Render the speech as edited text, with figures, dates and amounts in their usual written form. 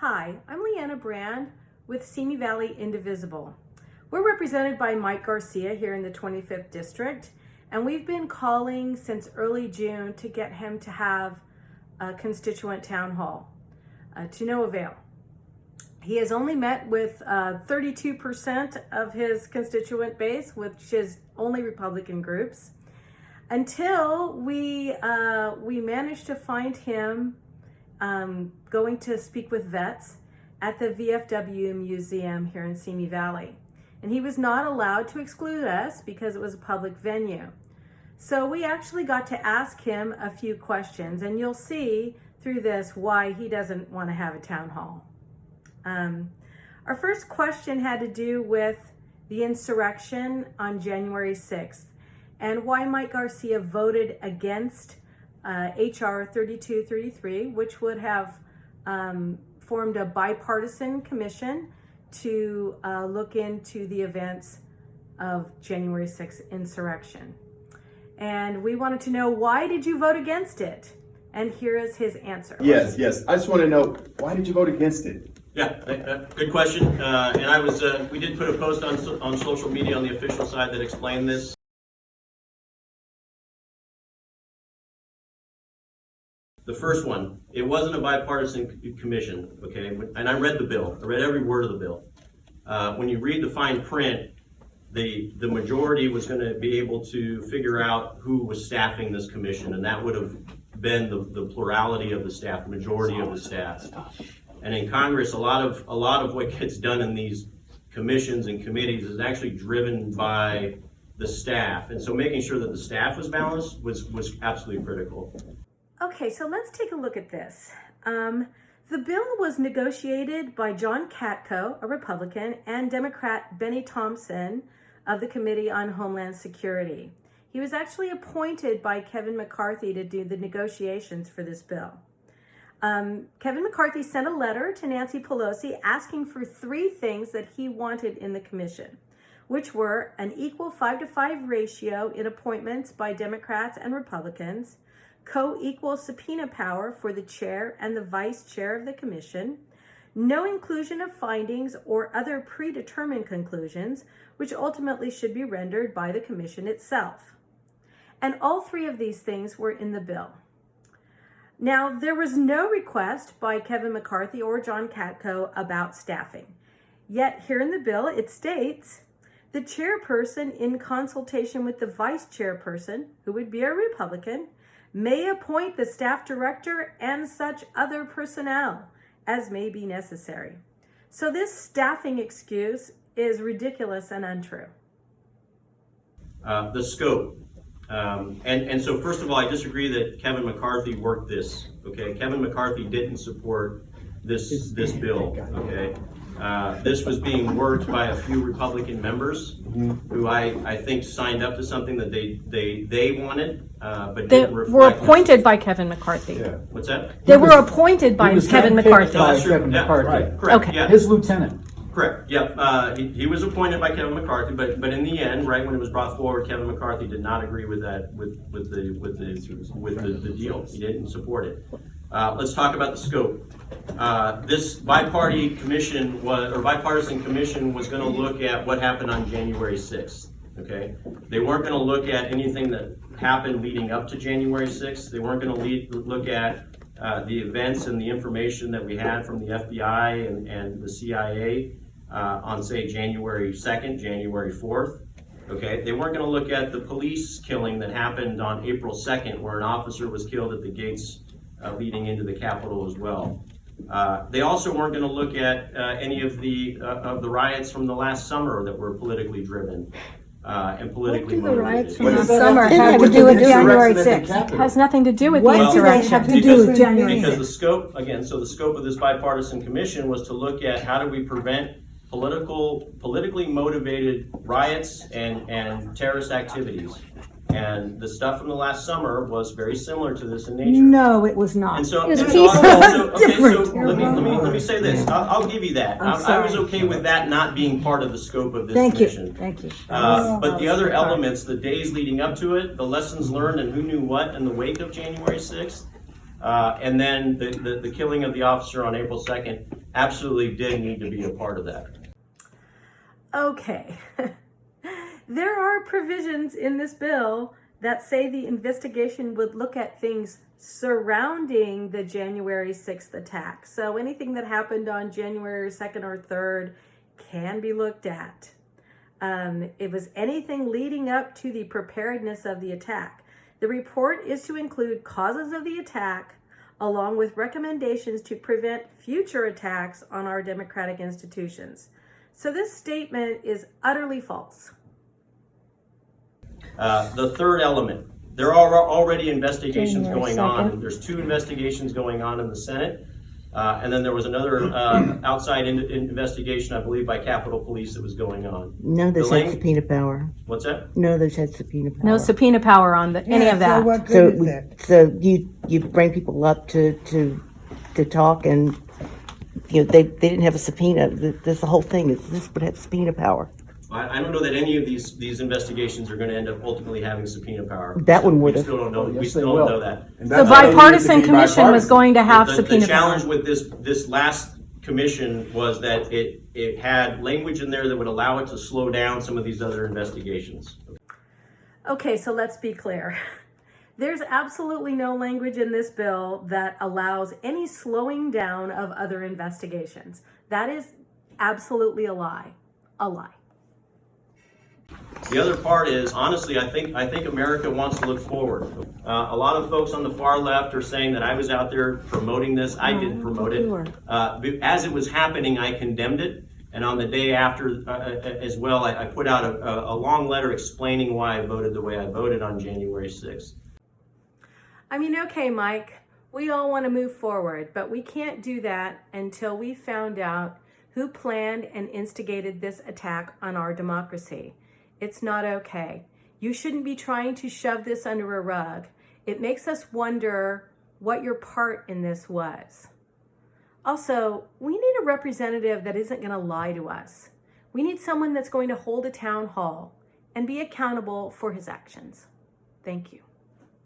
Hi, I'm Leanna Brand with Simi Valley Indivisible. We're represented by Mike Garcia here in the 25th District, and we've been calling since early June to get him to have a constituent town hall, to no avail. He has only met with 32% of his constituent base, which is only Republican groups, until we managed to find him going to speak with vets at the VFW Museum here in Simi Valley. And he was not allowed to exclude us because it was a public venue. So we actually got to ask him a few questions, and you'll see through this why he doesn't want to have a town hall. Our first question had to do with the insurrection on January 6th and why Mike Garcia voted against HR 3233, which would have formed a bipartisan commission to look into the events of January 6th insurrection. And we wanted to know, why did you vote against it? And here is his answer. Yes. I just want to know, why did you vote against it? Yeah, good question. And we did put a post on social media on the official side that explained this. The first one, it wasn't a bipartisan commission, okay? And I read the bill. I read every word of the bill. When you read the fine print, the majority was going to be able to figure out who was staffing this commission, and that would have been the plurality of the staff, the majority of the staff. And in Congress, a lot of what gets done in these commissions and committees is actually driven by the staff, and so making sure that the staff was balanced was absolutely critical. Okay, so let's take a look at this. The bill was negotiated by John Katko, a Republican, and Democrat Benny Thompson of the Committee on Homeland Security. He was actually appointed by Kevin McCarthy to do the negotiations for this bill. Kevin McCarthy sent a letter to Nancy Pelosi asking for three things that he wanted in the commission, which were an equal 5-to-5 ratio in appointments by Democrats and Republicans, co-equal subpoena power for the chair and the vice chair of the commission, no inclusion of findings or other predetermined conclusions, which ultimately should be rendered by the commission itself. And all three of these things were in the bill. Now, there was no request by Kevin McCarthy or John Katko about staffing. Yet here in the bill, it states, the chairperson, in consultation with the vice chairperson, who would be a Republican, may appoint the staff director and such other personnel as may be necessary. So this staffing excuse is ridiculous and untrue. The scope. And so first of all, I disagree that Kevin McCarthy worked this, okay? Kevin McCarthy didn't support this bill, okay? This was being worked by a few Republican members who I think signed up to something that they wanted, but They didn't reflect. were appointed by Kevin McCarthy. Yeah. What's that? They were appointed by Kevin McCarthy. That's true. Kevin Yeah, McCarthy. right. Correct. Okay. Yeah. His lieutenant. Correct. Yep. He was appointed by Kevin McCarthy, but in the end, right when it was brought forward, Kevin McCarthy did not agree with that with the deal. He didn't support it. Let's talk about the scope. This bipartisan commission was going to look at what happened on January 6th. Okay, they weren't going to look at anything that happened leading up to January 6th. They weren't going to look at the events and the information that we had from the FBI and the CIA on, say, January 2nd, January 4th. Okay, they weren't going to look at the police killing that happened on April 2nd, where an officer was killed at the gates leading into the Capitol as well. They also weren't going to look at any of the riots from the last summer that were politically driven and politically motivated. What do the riots from What last does that summer have to have do to do with with January insurrection at the 6th? It Capitol? has nothing to do with What the do they have insurrection. to do with January Because 6th? the scope, again, so the scope of this bipartisan commission was to look at how do we prevent politically motivated riots and terrorist activities. And the stuff from the last summer was very similar to this in nature. No, it was not. And so, It was and peaceful. let me say this. I'll give you that. I was okay with that not being part of the scope of this commission. Thank you. But the other elements, the days leading up to it, the lessons learned and who knew what in the wake of January 6th, and then the killing of the officer on April 2nd, absolutely did need to be a part of that. Okay. There are provisions in this bill that say the investigation would look at things surrounding the January 6th attack. So anything that happened on January 2nd or 3rd can be looked at. It was anything leading up to the preparedness of the attack. The report is to include causes of the attack, along with recommendations to prevent future attacks on our democratic institutions. So this statement is utterly false. The third element, there are already investigations January going on. 2nd. There's 2 investigations going on in the Senate. And then there was another outside investigation, I believe, by Capitol Police that was going on. None of those Delaney? had subpoena power. What's that? None of those had subpoena power. No subpoena power on any of that. So what So, good is that? so you bring people up to talk, and they didn't have a subpoena. This the whole thing is this would have subpoena power. I don't know that any of these investigations are going to end up ultimately having subpoena power. That one We would've. still don't know. Yes, We they still will. don't know that. And The that's why they need it to Bi-Partisan be Commission was bipartisan. going to have The subpoena challenge power. with this last commission was that it had language in there that would allow it to slow down some of these other investigations. Okay, so let's be clear. There's absolutely no language in this bill that allows any slowing down of other investigations. That is absolutely a lie. A lie. The other part is, honestly, I think America wants to look forward. A lot of folks on the far left are saying that I was out there promoting this. I didn't promote it. As it was happening, I condemned it. And on the day after as well, I put out a long letter explaining why I voted the way I voted on January 6th. I mean, okay, Mike, we all want to move forward, but we can't do that until we found out who planned and instigated this attack on our democracy. It's not okay. You shouldn't be trying to shove this under a rug. It makes us wonder what your part in this was. Also, we need a representative that isn't going to lie to us. We need someone that's going to hold a town hall and be accountable for his actions. Thank you.